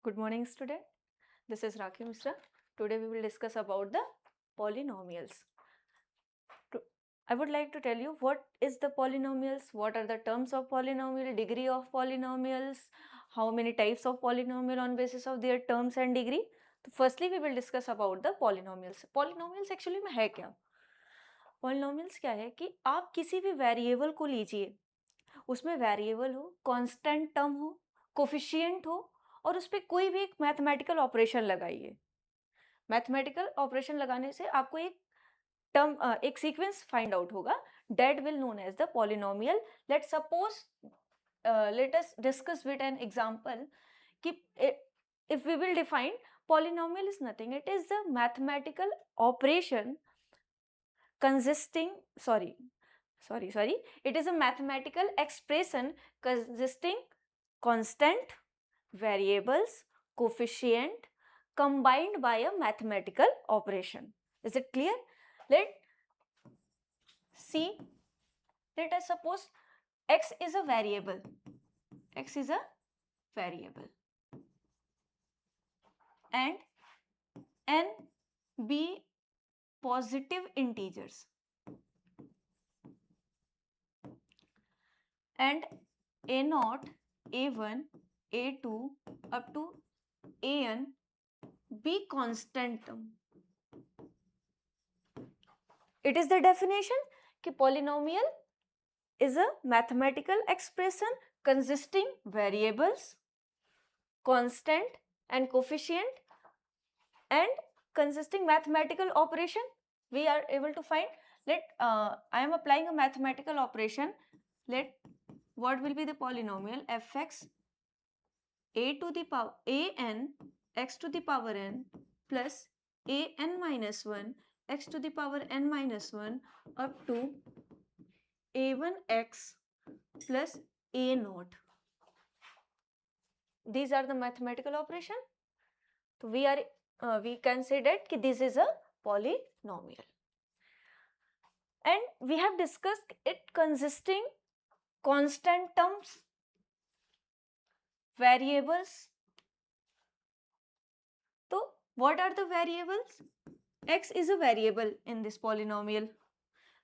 Good morning, student. This is Rakhi Mishra. Today we will discuss about the polynomials. I would like to tell you what is the polynomials, what are the terms of polynomial, degree of polynomials, how many types of polynomial on basis of their terms and degree. तो firstly we will discuss about the polynomials. Polynomials actually में है क्या? Polynomials क्या है कि आप किसी भी वेरिएबल को लीजिए, उसमें वेरिएबल हो, कांस्टेंट टर्म हो, कोफिशिएंट हो और उस पर कोई भी एक मैथमेटिकल ऑपरेशन लगाइए. मैथमेटिकल ऑपरेशन लगाने से आपको एक टर्म एक सीक्वेंस फाइंड आउट होगा. That will known as the polynomial. Let suppose let us discuss with an example कि if we will define polynomial is nothing, it is the mathematical operation consisting it is a mathematical expression consisting constant, variables, coefficient combined by a mathematical operation. Is it clear? Let us suppose x is a variable. X is a variable and n be positive integers and a0, a1, a2 up to an be constant term. It is the definition कि polynomial is a mathematical expression consisting variables, constant and coefficient and consisting mathematical operation. We are able to find. I am applying a mathematical operation. What will be the polynomial? Fx a to the power an x to the power n plus an minus 1 x to the power n minus 1 up to a1x plus a0. These are the mathematical operation. So we can say that this is a polynomial. And we have discussed it consisting constant terms, variables. So what are the variables? X is a variable in this polynomial.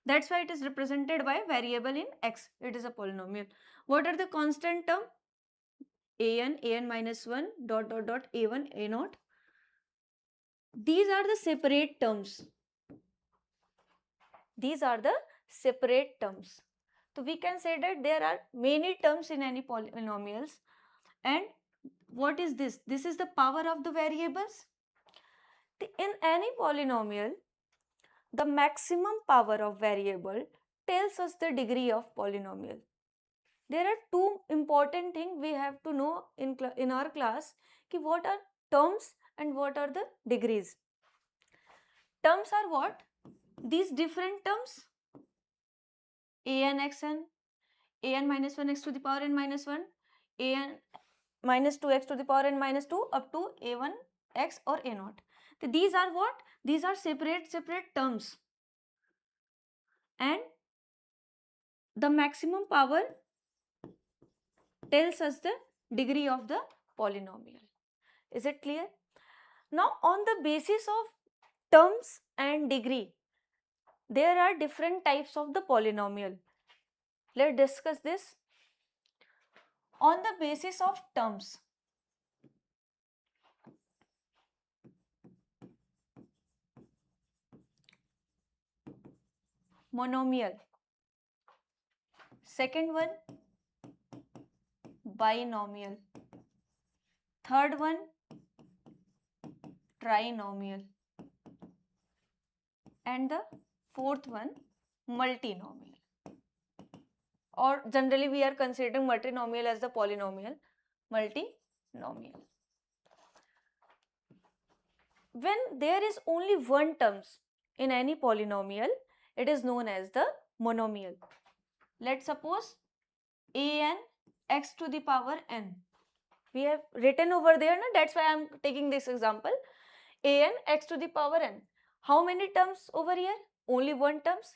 That's why it is represented by variable in x. It is a polynomial. What are the constant term? an minus 1 dot dot dot a1 a0. These are the separate terms. These are the separate terms. So we can say that there are many terms in any polynomials. And what is this? This is the power of the variables. In any polynomial, the maximum power of variable tells us the degree of polynomial. There are two important things we have to know in our class कि what are terms and what are the degrees. Terms are what? These different terms an xn, an minus 1 x to the power n minus 1, an minus 2 x to the power n minus 2 up to a1 x or a0. So these are what? These are separate terms. And the maximum power tells us the degree of the polynomial. Is it clear? Now on the basis of terms and degree, there are different types of the polynomial. Let's discuss this. On the basis of terms, monomial. Second one, binomial. Third one, trinomial. And the fourth one, multinomial. Or generally we are considering multinomial as the polynomial. Multinomial. When there is only one terms in any polynomial, it is known as the monomial. Let's suppose an x to the power n. We have written over there, na? That's why I am taking this example. an x to the power n. How many terms over here? Only one terms.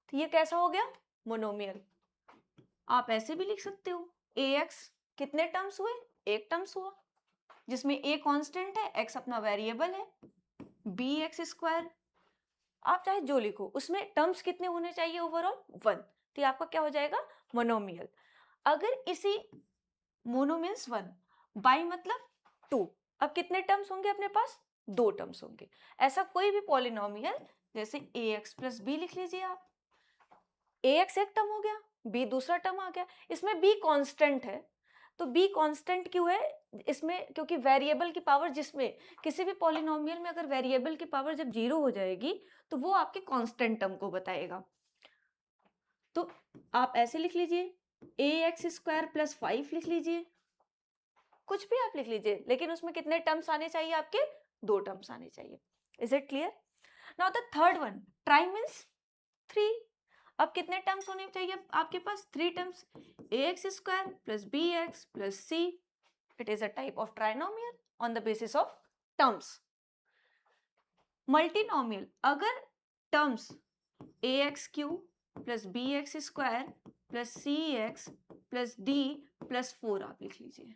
तो ये कैसा हो गया? Monomial. आप ऐसे भी लिख सकते हो ax कितने टर्म्स हुए? एक टर्म्स हुआ. जिसमें a कांस्टेंट है, x अपना वेरिएबल है, bx², आप चाहे जो लिखो, उसमें टर्म्स कितने होने चाहिए ओवरऑल 1, तो ये आपका क्या हो जाएगा मोनोमियल। अगर इसी मोनो मीन्स 1, बाई मतलब 2, अब कितने टर्म्स होंगे अपने पास, 2 टर्म्स होंगे। ऐसा कोई भी पॉलिनोमियल, जैसे ax प्लस b लिख लीजिए आप, ax एक टर्म हो गया, b दूसरा टर्म आ गया, इसमें b कांस्टेंट है, तो b कांस्टेंट क्यों है इसमें, क्योंकि वेरिएबल की पावर, जिसमें किसी भी पॉलिनोमियल में अगर वेरिएबल की पावर जब 0 हो जाएगी तो वो आपके कांस्टेंट टर्म को बताएगा। तो आप ऐसे लिख लीजिए ax² प्लस 5 लिख लीजिए, कुछ भी आप लिख लीजिए, लेकिन उसमें कितने टर्म्स आने चाहिए आपके, 2 टर्म्स आने चाहिए। Is it clear? Now the third one, tri means 3, अब कितने टर्म्स होने चाहिए आपके पास, 3 terms, ax² plus bx plus c, it is a type of trinomial on the basis of terms. Multinomial, अगर terms ax³ plus bx² plus cx plus d plus 4 आप लिख लीजिए,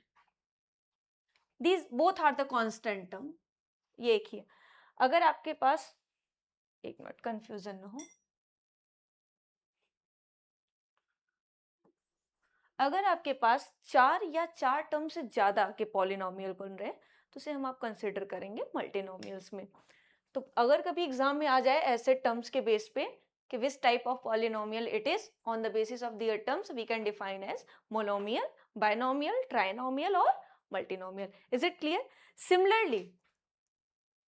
these both are the constant term, ये एक ही है। अगर आपके पास, एक मिनट कंफ्यूजन ना हो, अगर आपके पास 4 या 4 टर्म से ज्यादा के पॉलिनोमियल बन रहे हैं तो उसे हम आप कंसिडर करेंगे मल्टीनोमियल्स में। तो अगर कभी एग्जाम में आ जाए ऐसे टर्म्स के बेस पे कि which type of polynomial it is, on the basis of their terms we can define as monomial, binomial, trinomial और multinomial. Is it clear? Similarly,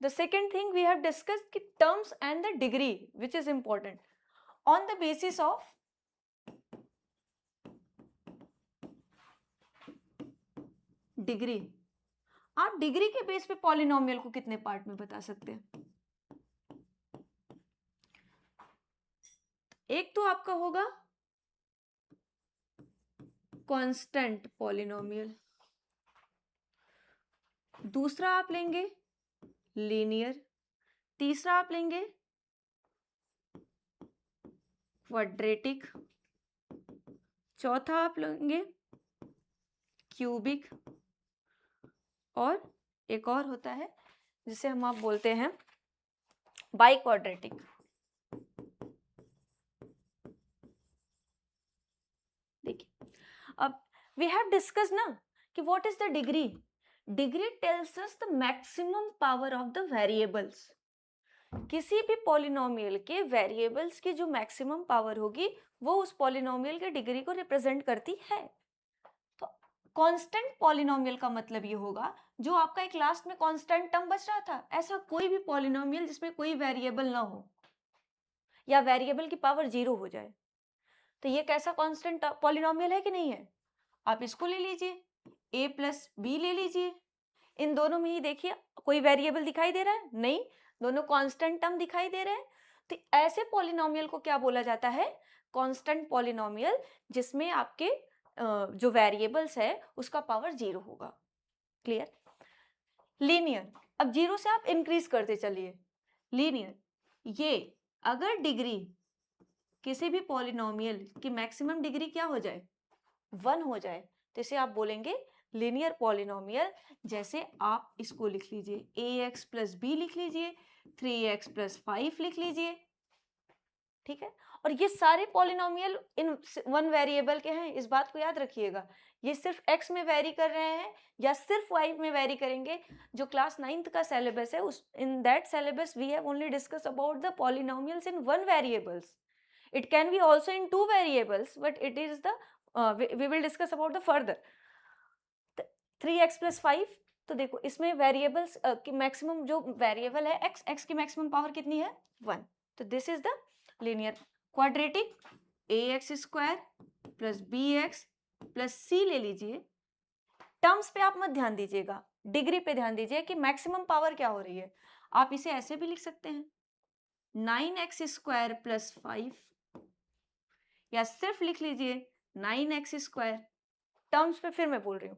the second thing we have discussed ki terms and the degree, which is important. On the basis of degree, आप degree के base पे polynomial को कितने part में बता सकते हैं? एक तो आपका होगा कांस्टेंट पॉलिनोमियल, दूसरा आप लेंगे लीनियर, तीसरा आप लेंगे क्वाड्रेटिक, चौथा आप लेंगे क्यूबिक, और एक और होता है जिसे हम आप बोलते हैं बाई क्वाड्रेटिक। देखिए, अब वी हैव डिस्कस ना कि what is the degree, degree tells us the maximum power of the variables. किसी भी पॉलिनोमियल के वेरिएबल्स की जो मैक्सिमम पावर होगी वो उस पॉलिनोमियल के डिग्री को रिप्रेजेंट करती है। तो कांस्टेंट पॉलिनोमियल का मतलब ये होगा जो आपका एक लास्ट में कांस्टेंट टर्म बच रहा था, ऐसा कोई भी पॉलिनोमियल जिसमें कोई वेरिएबल ना हो या वेरिएबल की पावर 0 हो जाए, तो ये कैसा कांस्टेंट पॉलिनोमियल है कि नहीं है? आप इसको ले लीजिए, a प्लस बी ले लीजिए, इन दोनों में ही देखिए कोई वेरिएबल दिखाई दे रहा है? नहीं, दोनों कांस्टेंट टर्म दिखाई दे रहे हैं। तो ऐसे पॉलिनोमियल को क्या बोला जाता है? कांस्टेंट पॉलिनोमियल, जिसमें आपके जो वेरिएबल्स है उसका पावर 0 होगा। क्लियर? लीनियर, अब 0 से आप इंक्रीज करते चलिए। लीनियर, ये अगर डिग्री किसी भी पॉलिनोमियल की मैक्सिमम डिग्री क्या हो जाए, 1 हो जाए, तो इसे आप बोलेंगे लीनियर पॉलिनोमियल। जैसे आप इसको लिख लीजिए ax प्लस बी लिख लीजिए, 3x प्लस 5 लिख लीजिए, ठीक है। और ये सारे पॉलिनोमियल इन 1 वेरिएबल के हैं, इस बात को याद रखिएगा। ये सिर्फ x में वेरी कर रहे हैं या सिर्फ y में वेरी करेंगे। जो क्लास 9th का सिलेबस है, उस in that syllabus we have only discuss about the polynomials in 1 variables. It can be also in 2 variables, but it is the we will discuss about the further. 3x plus 5, तो देखो इसमें variables की maximum जो variable है x की maximum power कितनी है? 1। तो this is the linear. Quadratic, ax² plus bx plus c ले लीजिए। टर्म्स पे आप मत ध्यान दीजिएगा, डिग्री पे ध्यान दीजिए कि मैक्सिमम पावर क्या हो रही है। आप इसे ऐसे भी लिख सकते हैं 9x² प्लस 5, या सिर्फ लिख लीजिए 9x²। टर्म्स पे फिर मैं बोल रही हूँ,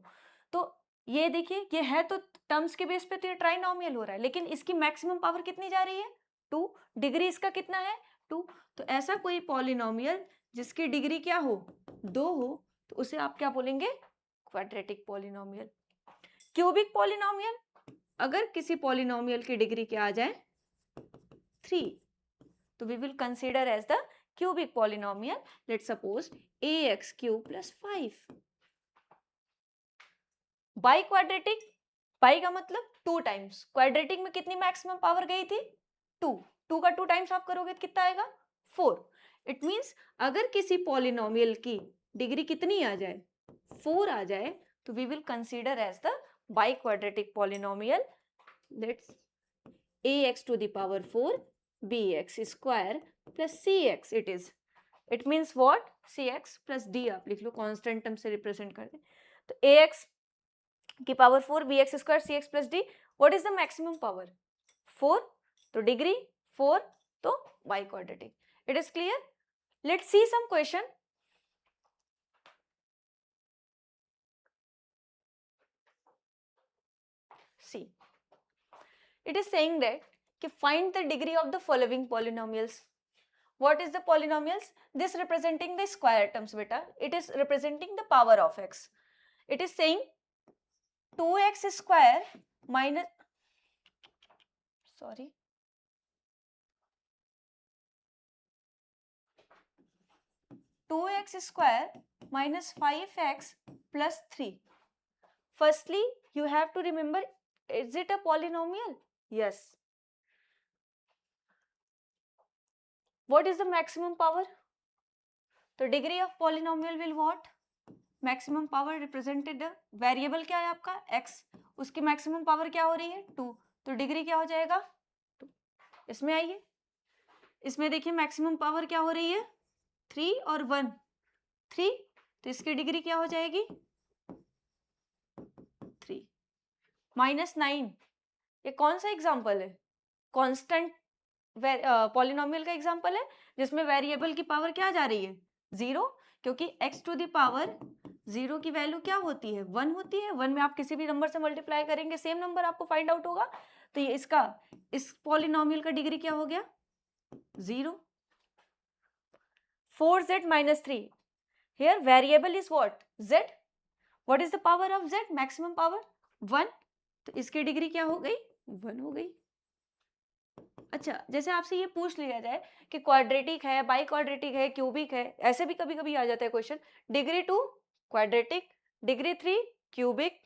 तो ये देखिए ये है तो टर्म्स के बेस पे तो ये ट्राइनोमियल हो रहा है, लेकिन इसकी मैक्सिमम पावर कितनी जा रही है? 2। डिग्री इसका कितना है? 2। तो ऐसा कोई पॉलिनोमियल जिसकी डिग्री क्या हो? 2 हो, तो उसे आप क्या बोलेंगे? Quadratic polynomial. क्यूबिक पॉलिनोमियल, अगर किसी पॉलिनोमियल की डिग्री क्या आ जाए 3, तो we will consider as the cubic polynomial. Let's suppose ax cube plus 5. By quadratic, by का मतलब 2 टाइम्स, क्वाड्रेटिक में कितनी मैक्सिमम पावर गई थी 2, 2 का 2 टाइम्स आप करोगे तो कितना आएगा 4. इट मीन्स अगर किसी पॉलिनोमियल की डिग्री कितनी आ जाए 4 आ जाए तो we will consider as the biquadratic polynomial. Let's ax to the power 4 bx square plus cx it is. It means what? cx plus d आप लिख लो, कांस्टेंट टर्म से रिप्रेजेंट कर दे. तो ax की power 4 bx square cx plus d, what is the maximum power 4, तो degree 4, तो biquadratic. It is clear. Let's see some question. See, it is saying that find the degree of the following polynomials. What is the polynomials? This representing the square terms beta. It is representing the power of x. It is saying 2x square minus 2x square minus 5x plus 3. Firstly, you have to remember, is it a polynomial? Yes. What is the maximum power? तो degree of polynomial will what? Maximum power represented, variable क्या है आपका x, उसकी maximum power क्या हो रही है 2, तो degree क्या हो जाएगा 2. इसमें आइए, इसमें देखिए maximum power क्या हो रही है 3 और 1, 3, तो इसकी डिग्री क्या हो जाएगी 3. -9, ये कौन सा एग्जाम्पल है? कांस्टेंट पॉलिनोमियल का एग्जाम्पल है जिसमें वेरिएबल की पावर क्या जा रही है 0, क्योंकि x टू द पावर 0 की वैल्यू क्या होती है 1 होती है. 1 में आप किसी भी नंबर से मल्टीप्लाई करेंगे सेम नंबर आपको फाइंड आउट होगा. तो ये इसका, इस पॉलिनोमियल का डिग्री क्या हो गया 0. 4z minus 3. Here variable is what? Z. What is the power of Z? Maximum power 1. तो इसकी डिग्री क्या हो गई 1 हो गई. अच्छा, जैसे आपसे ये पूछ लिया जाए कि क्वाड्रेटिक है, बाई क्वाड्रेटिक है, क्यूबिक है, ऐसे भी कभी कभी आ जाता है question. Degree 2 quadratic, degree 3 cubic,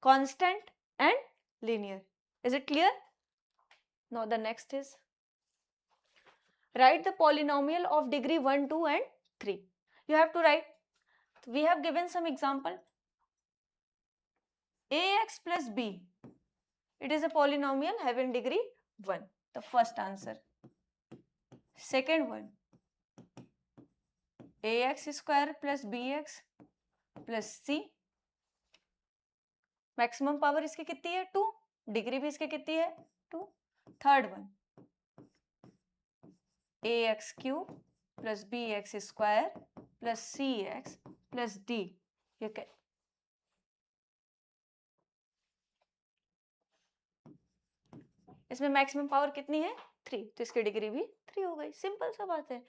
constant and linear. Is it clear? Now the next is, write the polynomial of degree 1, 2 and 3. You have to write. We have given some example. ax plus b, it is a polynomial having degree 1, the first answer. Second one, ax square plus bx plus c, maximum power इसकी कितनी है 2, degree भी इसकी कितनी है 2. Third one, ax cube plus bx square plus cx plus d, ये क्या, इसमें मैक्सिमम पावर कितनी है 3, तो इसकी डिग्री भी 3 हो गई. सिंपल सा बात है.